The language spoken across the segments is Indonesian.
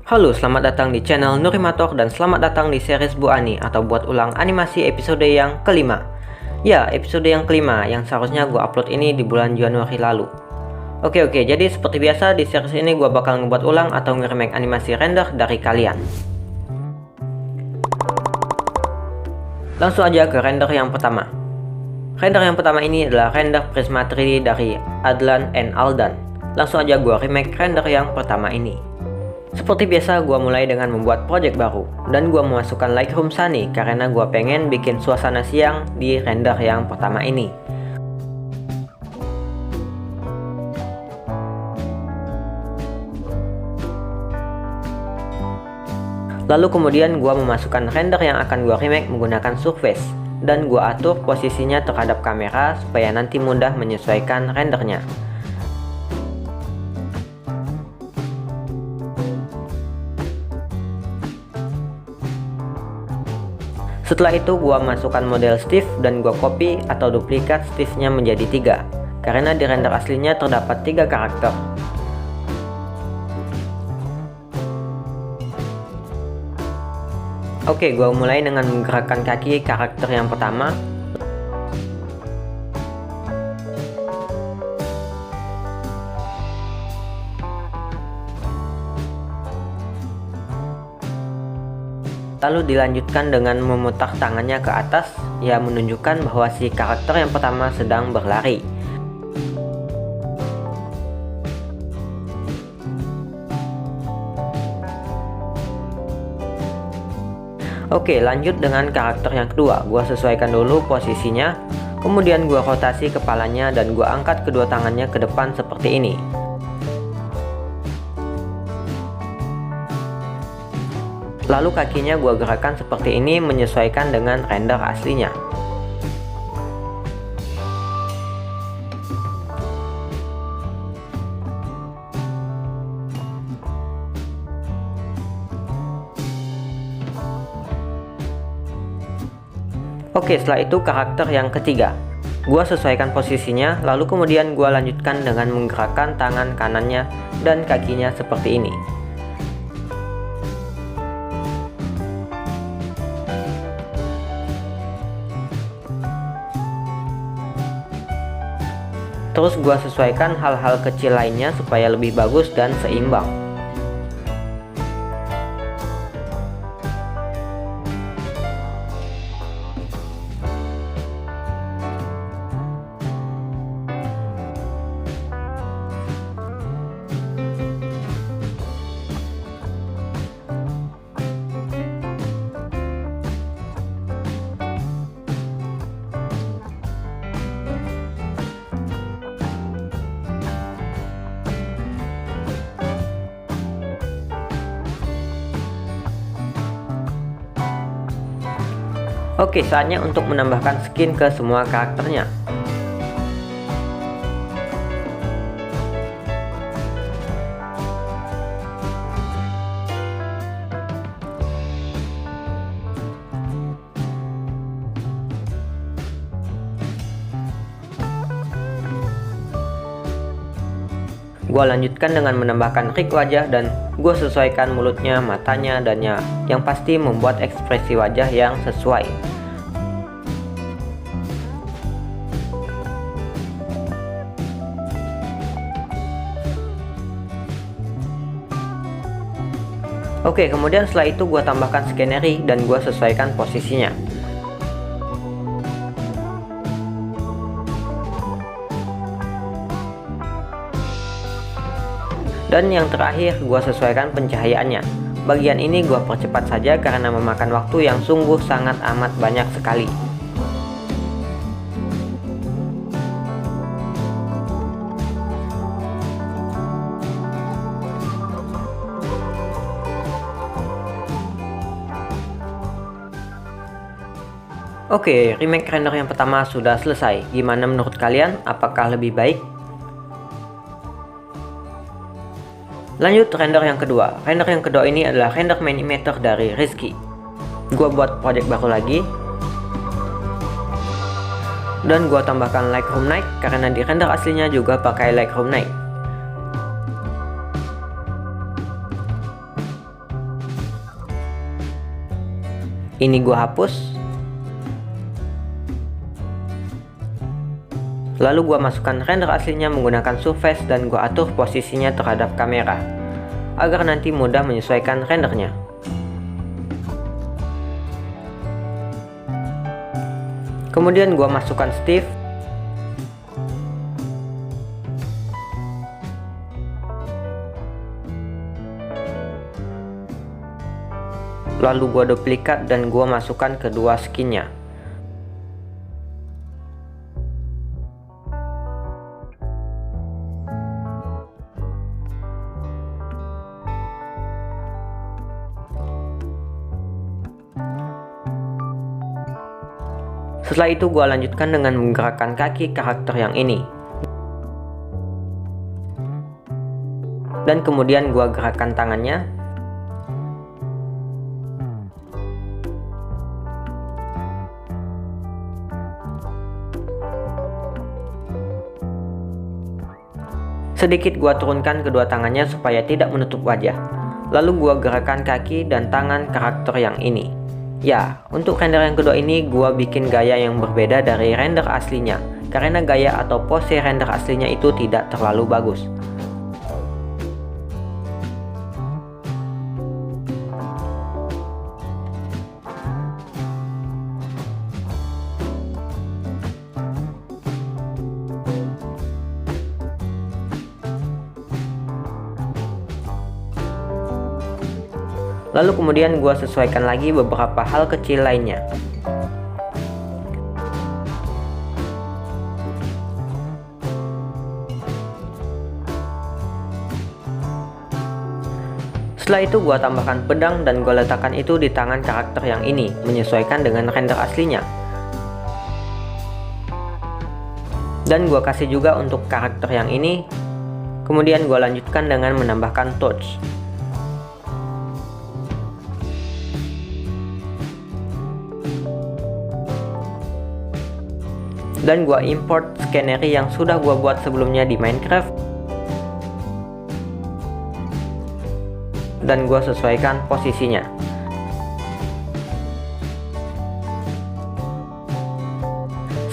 Halo, selamat datang di channel Nurimator dan selamat datang di series Bu Ani atau buat ulang animasi episode yang kelima. Ya, episode yang kelima yang seharusnya gue upload ini di bulan Januari lalu. Oke, jadi seperti biasa di series ini gue bakal ngebuat ulang atau nge-remake animasi render dari kalian. Langsung aja ke render yang pertama. Render yang pertama ini adalah render Prisma 3D dari Adlan and Aldan. Langsung aja gue remake render yang pertama ini. Seperti biasa, gue mulai dengan membuat project baru dan gue memasukkan Lightroom Sunny karena gue pengen bikin suasana siang di render yang pertama ini. Lalu kemudian gue memasukkan render yang akan gue remake menggunakan surface dan gue atur posisinya terhadap kamera supaya nanti mudah menyesuaikan rendernya. Setelah itu gua masukkan model Steve dan gua copy atau duplikat Steve-nya menjadi 3 karena di render aslinya terdapat 3 karakter. Oke, gua mulai dengan menggerakkan kaki karakter yang pertama. Lalu dilanjutkan dengan memutar tangannya ke atas, ya menunjukkan bahwa si karakter yang pertama sedang berlari. Oke, lanjut dengan karakter yang kedua. Gua sesuaikan dulu posisinya, kemudian gua rotasi kepalanya dan gua angkat kedua tangannya ke depan seperti ini. Lalu kakinya gua gerakkan seperti ini menyesuaikan dengan render aslinya. Oke, setelah itu karakter yang ketiga. Gua sesuaikan posisinya, lalu kemudian gua lanjutkan dengan menggerakkan tangan kanannya dan kakinya seperti ini. Terus gua sesuaikan hal-hal kecil lainnya supaya lebih bagus dan seimbang. Oke, saatnya untuk menambahkan skin ke semua karakternya. Gua lanjutkan dengan menambahkan rig wajah dan gue sesuaikan mulutnya, matanya, dan yang pasti membuat ekspresi wajah yang sesuai. Oke, kemudian setelah itu gue tambahkan scenery dan gue sesuaikan posisinya. Dan yang terakhir gue sesuaikan pencahayaannya. Bagian ini gue percepat saja karena memakan waktu yang sungguh sangat amat banyak sekali. Oke, remake render yang pertama sudah selesai. Gimana menurut kalian? Apakah lebih baik? Lanjut render yang kedua. Render yang kedua ini adalah render Minimator dari Rizky. Gua buat project baru lagi. Dan gua tambahkan Lightroom Night karena di render aslinya juga pakai Lightroom Night. Ini gua hapus. Lalu gua masukkan render aslinya menggunakan surface dan gua atur posisinya terhadap kamera agar nanti mudah menyesuaikan rendernya. Kemudian gua masukkan Steve. Lalu gua duplikat dan gua masukkan kedua skinnya. Setelah itu gua lanjutkan dengan menggerakkan kaki karakter yang ini. Dan kemudian gua gerakkan tangannya. Sedikit gua turunkan kedua tangannya supaya tidak menutup wajah. Lalu gua gerakkan kaki dan tangan karakter yang ini. Ya, untuk render yang kedua ini gua bikin gaya yang berbeda dari render aslinya, karena gaya atau pose render aslinya itu tidak terlalu bagus. Lalu kemudian gua sesuaikan lagi beberapa hal kecil lainnya. Setelah itu gua tambahkan pedang dan gua letakkan itu di tangan karakter yang ini, menyesuaikan dengan render aslinya. Dan gua kasih juga untuk karakter yang ini. Kemudian gua lanjutkan dengan menambahkan touch. Dan gua import scenery yang sudah gua buat sebelumnya di Minecraft. Dan gua sesuaikan posisinya.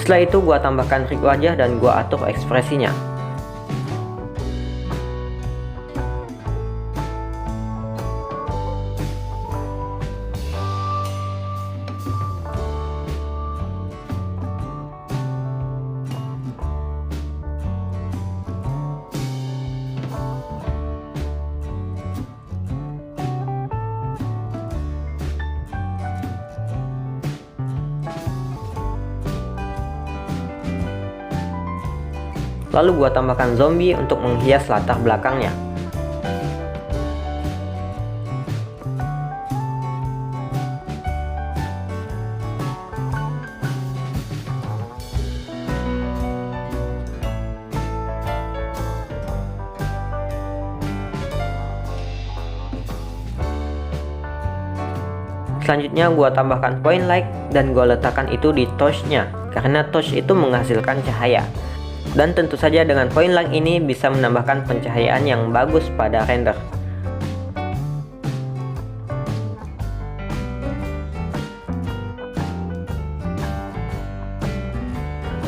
Setelah itu gua tambahkan rig wajah dan gua atur ekspresinya. Lalu gua tambahkan zombie untuk menghias latar belakangnya. Selanjutnya gua tambahkan point light dan gua letakkan itu di torch-nya, karena torch itu menghasilkan cahaya. Dan tentu saja dengan point light ini bisa menambahkan pencahayaan yang bagus pada render.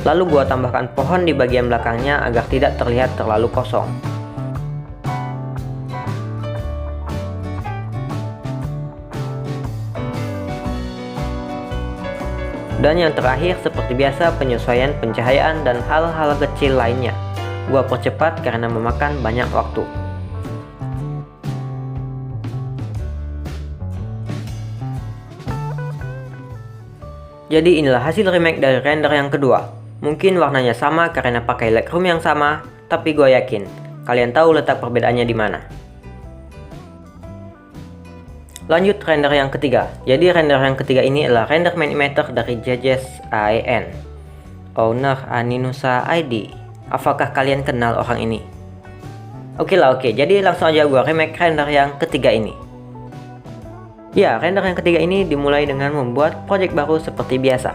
Lalu gua tambahkan pohon di bagian belakangnya agar tidak terlihat terlalu kosong. Dan yang terakhir, seperti biasa, penyesuaian pencahayaan dan hal-hal kecil lainnya. Gua percepat karena memakan banyak waktu. Jadi inilah hasil remake dari render yang kedua. Mungkin warnanya sama karena pakai Lightroom yang sama, tapi gue yakin kalian tahu letak perbedaannya di mana. Lanjut render yang ketiga. Jadi render yang ketiga ini adalah render main animator dari Jejes AEN, owner Aninusa ID. Apakah kalian kenal orang ini? Oke. Jadi langsung aja gua remake render yang ketiga ini. Ya, render yang ketiga ini dimulai dengan membuat project baru seperti biasa.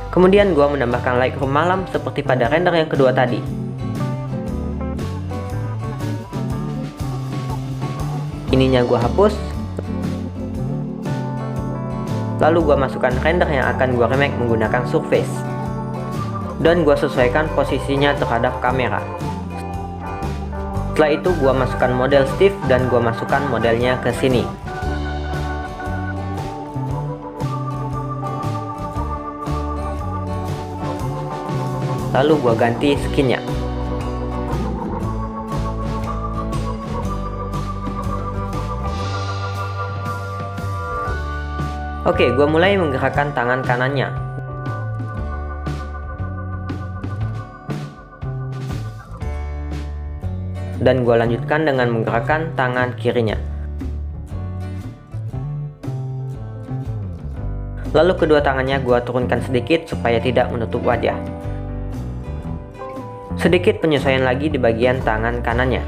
Kemudian gua menambahkan Lightroom malam seperti pada render yang kedua tadi. Ininya gua hapus. Lalu gua masukkan render yang akan gua remake menggunakan surface. Dan gua sesuaikan posisinya terhadap kamera. Setelah itu gua masukkan model Steve dan gua masukkan modelnya ke sini. Lalu gua ganti skinnya. Oke, gua mulai menggerakkan tangan kanannya. Dan gua lanjutkan dengan menggerakkan tangan kirinya. Lalu kedua tangannya gua turunkan sedikit supaya tidak menutup wajah. Sedikit penyesuaian lagi di bagian tangan kanannya.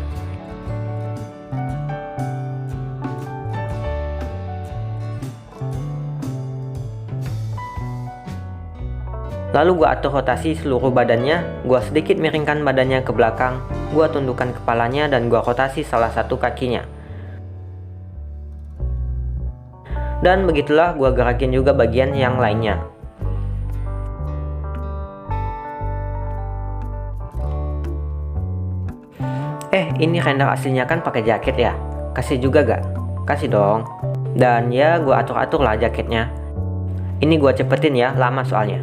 Lalu gua atur rotasi seluruh badannya, gua sedikit miringkan badannya ke belakang, gua tundukkan kepalanya dan gua rotasi salah satu kakinya. Dan begitulah gua gerakin juga bagian yang lainnya. Ini render aslinya kan pakai jaket ya? Kasih juga gak? Kasih dong. Dan ya gua atur-atur lah jaketnya. Ini gua cepetin ya, lama soalnya.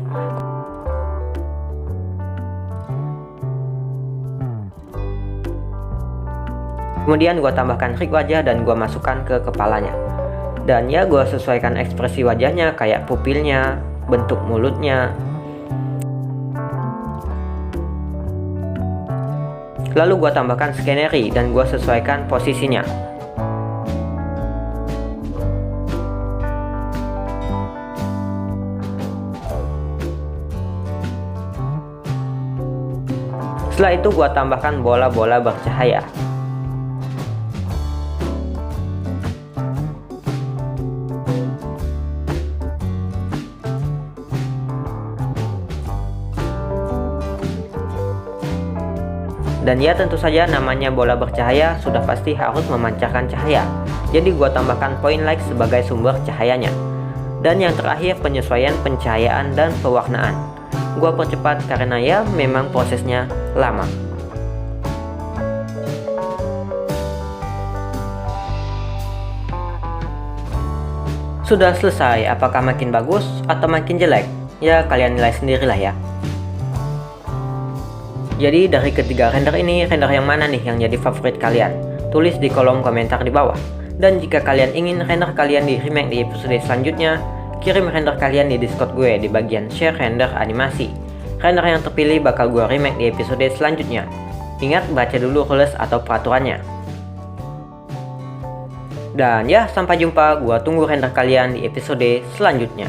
Kemudian gua tambahkan rig wajah dan gua masukkan ke kepalanya. Dan ya gua sesuaikan ekspresi wajahnya kayak pupilnya, bentuk mulutnya. Lalu gua tambahkan scenery dan gua sesuaikan posisinya. Setelah itu gua tambahkan bola-bola bercahaya. Dan ya tentu saja namanya bola bercahaya sudah pasti harus memancarkan cahaya. Jadi gua tambahkan point light sebagai sumber cahayanya. Dan yang terakhir penyesuaian pencahayaan dan pewarnaan. Gua percepat karena ya memang prosesnya lama. Sudah selesai, apakah makin bagus atau makin jelek? Ya kalian nilai sendirilah ya. Jadi dari ketiga render ini, render yang mana nih yang jadi favorit kalian? Tulis di kolom komentar di bawah. Dan jika kalian ingin render kalian di remake di episode selanjutnya, kirim render kalian di Discord gue di bagian share render animasi. Render yang terpilih bakal gue remake di episode selanjutnya. Ingat baca dulu rules atau peraturannya. Dan ya sampai jumpa, gue tunggu render kalian di episode selanjutnya.